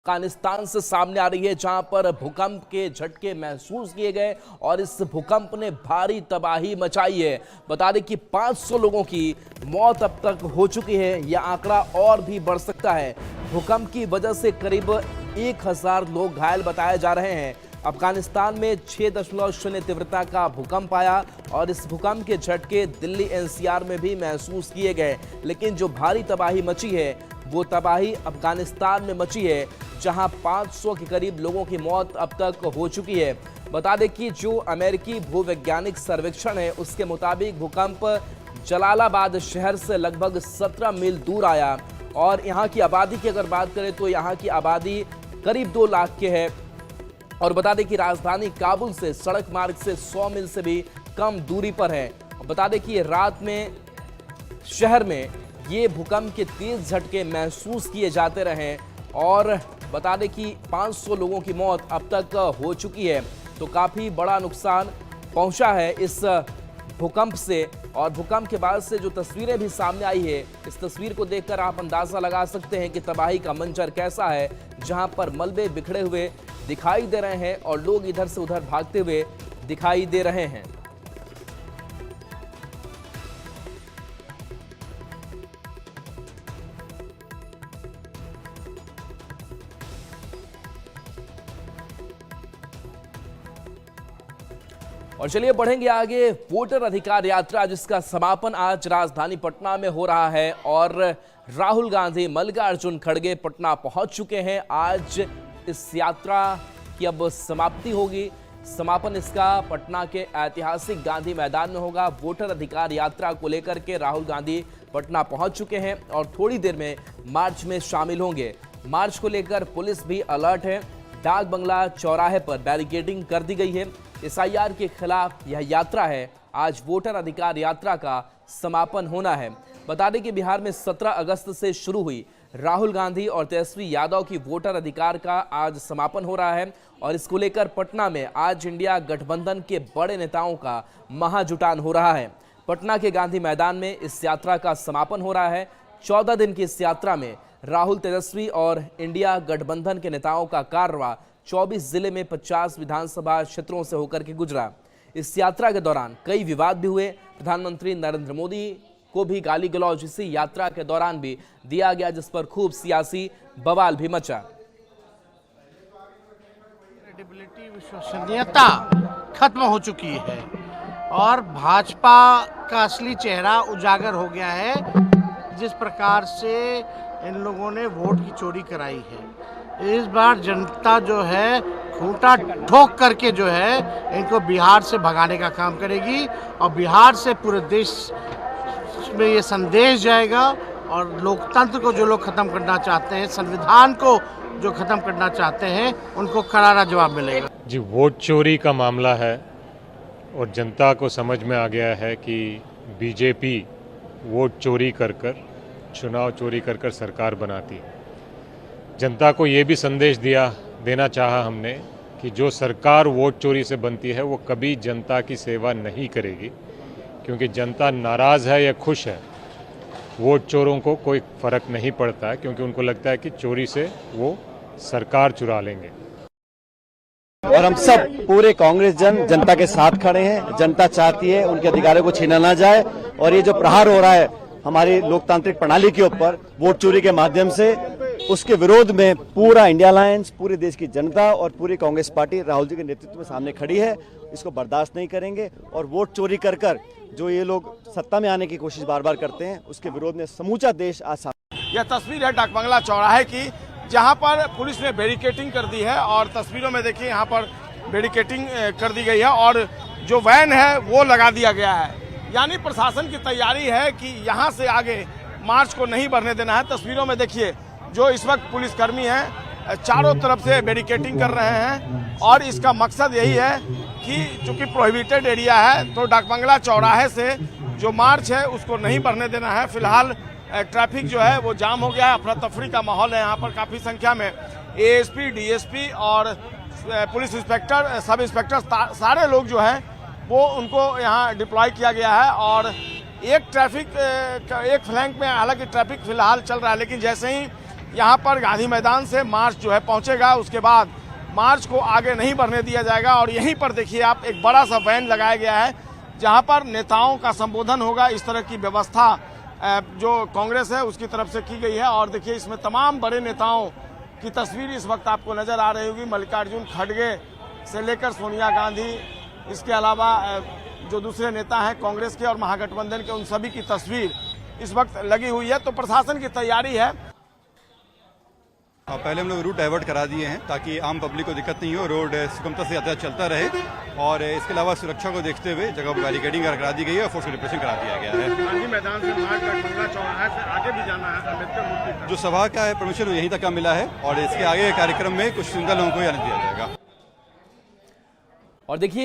अफगानिस्तान से सामने आ रही है, जहां पर भूकंप के झटके महसूस किए गए और इस भूकंप ने भारी तबाही मचाई है। बता दें कि 500 लोगों की मौत अब तक हो चुकी है। यह आंकड़ा और भी बढ़ सकता है। भूकंप की वजह से करीब 1000 लोग घायल बताए जा रहे हैं। अफगानिस्तान में 6.0 तीव्रता का भूकंप आया और इस भूकंप के झटके दिल्ली एनसीआर में भी महसूस किए गए। लेकिन जो भारी तबाही मची है वो तबाही अफगानिस्तान में मची है, जहां 500 के करीब लोगों की मौत अब तक हो चुकी है। बता दें कि जो अमेरिकी भूवैज्ञानिक सर्वेक्षण है उसके मुताबिक भूकंप जलालाबाद शहर से लगभग 17 मील दूर आया और यहां की आबादी की अगर बात करें तो यहां की आबादी करीब 2 लाख के है। और बता दें कि राजधानी काबुल से सड़क मार्ग से 100 मील से भी कम दूरी पर है। बता दें कि रात में शहर में ये भूकंप के तेज झटके महसूस किए जाते रहे और बता दें कि 500 लोगों की मौत अब तक हो चुकी है। तो काफ़ी बड़ा नुकसान पहुंचा है इस भूकंप से। और भूकंप के बाद से जो तस्वीरें भी सामने आई है, इस तस्वीर को देखकर आप अंदाज़ा लगा सकते हैं कि तबाही का मंजर कैसा है, जहां पर मलबे बिखरे हुए दिखाई दे रहे हैं और लोग इधर से उधर भागते हुए दिखाई दे रहे हैं। और चलिए बढ़ेंगे आगे। वोटर अधिकार यात्रा जिसका समापन आज राजधानी पटना में हो रहा है और राहुल गांधी, मल्लिकार्जुन खड़गे पटना पहुंच चुके हैं। आज इस यात्रा की अब समाप्ति होगी। समापन इसका पटना के ऐतिहासिक गांधी मैदान में होगा। वोटर अधिकार यात्रा को लेकर के राहुल गांधी पटना पहुंच चुके हैं और थोड़ी देर में मार्च में शामिल होंगे। मार्च को लेकर पुलिस भी अलर्ट है। डाक बंगला चौराहे पर बैरिकेडिंग कर दी गई है। एसआईआर के खिलाफ यह यात्रा है। आज वोटर अधिकार यात्रा का समापन होना है। बता दें कि बिहार में 17 अगस्त से शुरू हुई राहुल गांधी और तेजस्वी यादव की वोटर अधिकार का आज समापन हो रहा है और इसको लेकर पटना में आज इंडिया गठबंधन के बड़े नेताओं का महाजुटान हो रहा है। पटना के गांधी मैदान में इस यात्रा का समापन हो रहा है। 14 दिन की इस यात्रा में राहुल, तेजस्वी और इंडिया गठबंधन के नेताओं का कारवां 24 जिले में 50 विधानसभा क्षेत्रों से होकर के गुजरा। इस यात्रा के दौरान कई विवाद भी हुए। प्रधानमंत्री नरेंद्र मोदी को भी गाली गलौज इसी यात्रा के दौरान भी दिया गया, जिस पर खूब सियासी बवाल भी मचा। क्रेडिबिलिटी, विश्वसनीयता खत्म हो चुकी है और भाजपा का असली चेहरा उजागर हो गया है। जिस प्रकार से इन लोगों ने वोट की चोरी कराई है, इस बार जनता जो है खूंटा ठोक करके जो है इनको बिहार से भगाने का काम करेगी और बिहार से पूरे देश में ये संदेश जाएगा और लोकतंत्र को जो लोग खत्म करना चाहते हैं, संविधान को जो खत्म करना चाहते हैं, उनको करारा जवाब मिलेगा। जी, वोट चोरी का मामला है और जनता को समझ में आ गया है कि बीजेपी वोट चोरी कर चुनाव चोरी कर सरकार बनाती है। जनता को ये भी संदेश देना चाहा हमने कि जो सरकार वोट चोरी से बनती है वो कभी जनता की सेवा नहीं करेगी, क्योंकि जनता नाराज़ है या खुश है, वोट चोरों को कोई फ़र्क नहीं पड़ता है, क्योंकि उनको लगता है कि चोरी से वो सरकार चुरा लेंगे। और हम सब पूरे कांग्रेस जनता के साथ खड़े हैं। जनता चाहती है उनके अधिकारों को छीना ना जाए और ये जो प्रहार हो रहा है हमारी लोकतांत्रिक प्रणाली के ऊपर वोट चोरी के माध्यम से, उसके विरोध में पूरा इंडिया अलायंस, पूरे देश की जनता और पूरी कांग्रेस पार्टी राहुल जी के नेतृत्व में सामने खड़ी है। इसको बर्दाश्त नहीं करेंगे और वोट चोरी कर जो ये लोग सत्ता में आने की कोशिश बार बार करते हैं, उसके विरोध में समूचा देश आज सामने। यह तस्वीर है डाक बंगला चौराहे की, जहां पर पुलिस ने बैरिकेटिंग कर दी है और तस्वीरों में देखिए यहाँ पर बैरिकेटिंग कर दी गई है और जो वैन है वो लगा दिया गया है। यानी प्रशासन की तैयारी है कि यहाँ से आगे मार्च को नहीं बढ़ने देना है। तस्वीरों में देखिए जो इस वक्त पुलिसकर्मी हैं चारों तरफ से बैरिकेटिंग कर रहे हैं और इसका मकसद यही है कि चूंकि प्रोहिबिटेड एरिया है तो डाकबंगला चौराहे से जो मार्च है उसको नहीं बढ़ने देना है। फिलहाल ट्रैफिक जो है वो जाम हो गया है, अफरा तफरी का माहौल है। यहाँ पर काफ़ी संख्या में एएसपी, डीएसपी और पुलिस इंस्पेक्टर, सब इंस्पेक्टर, सारे लोग जो हैं वो उनको यहाँ डिप्लॉय किया गया है और एक फ्लैंक में हालांकि ट्रैफिक फिलहाल चल रहा है, लेकिन जैसे ही यहाँ पर गांधी मैदान से मार्च जो है पहुंचेगा। उसके बाद मार्च को आगे नहीं बढ़ने दिया जाएगा और यहीं पर देखिए आप एक बड़ा सा वैन लगाया गया है जहां पर नेताओं का संबोधन होगा। इस तरह की व्यवस्था जो कांग्रेस है उसकी तरफ से की गई है और देखिए इसमें तमाम बड़े नेताओं की तस्वीर इस वक्त आपको नजर आ रही होगी। मल्लिकार्जुन खड़गे से लेकर सोनिया गांधी, इसके अलावा जो दूसरे नेता हैं कांग्रेस के और महागठबंधन के, उन सभी की तस्वीर इस वक्त लगी हुई है। तो प्रशासन की तैयारी है। पहले हम लोग रूट डाइवर्ट करा दिए हैं ताकि आम पब्लिक को दिक्कत नहीं हो, रोड सुगमता से यातायात चलता रहे और इसके अलावा सुरक्षा को देखते हुए जगह पर बैरिकेडिंग करा दी गई है और फोर्स रिप्रेशन करा दिया गया है। गांधी मैदान से मार्च तक गंगा चौराहे से आगे भी जाना है अम्बेडकर मूर्ति तक। जो सभा का है परमिशन वो यहीं तक का मिला है और इसके आगे के कार्यक्रम में कुछ चुनिंदा लोगों को आने दिया जाएगा। और देखिए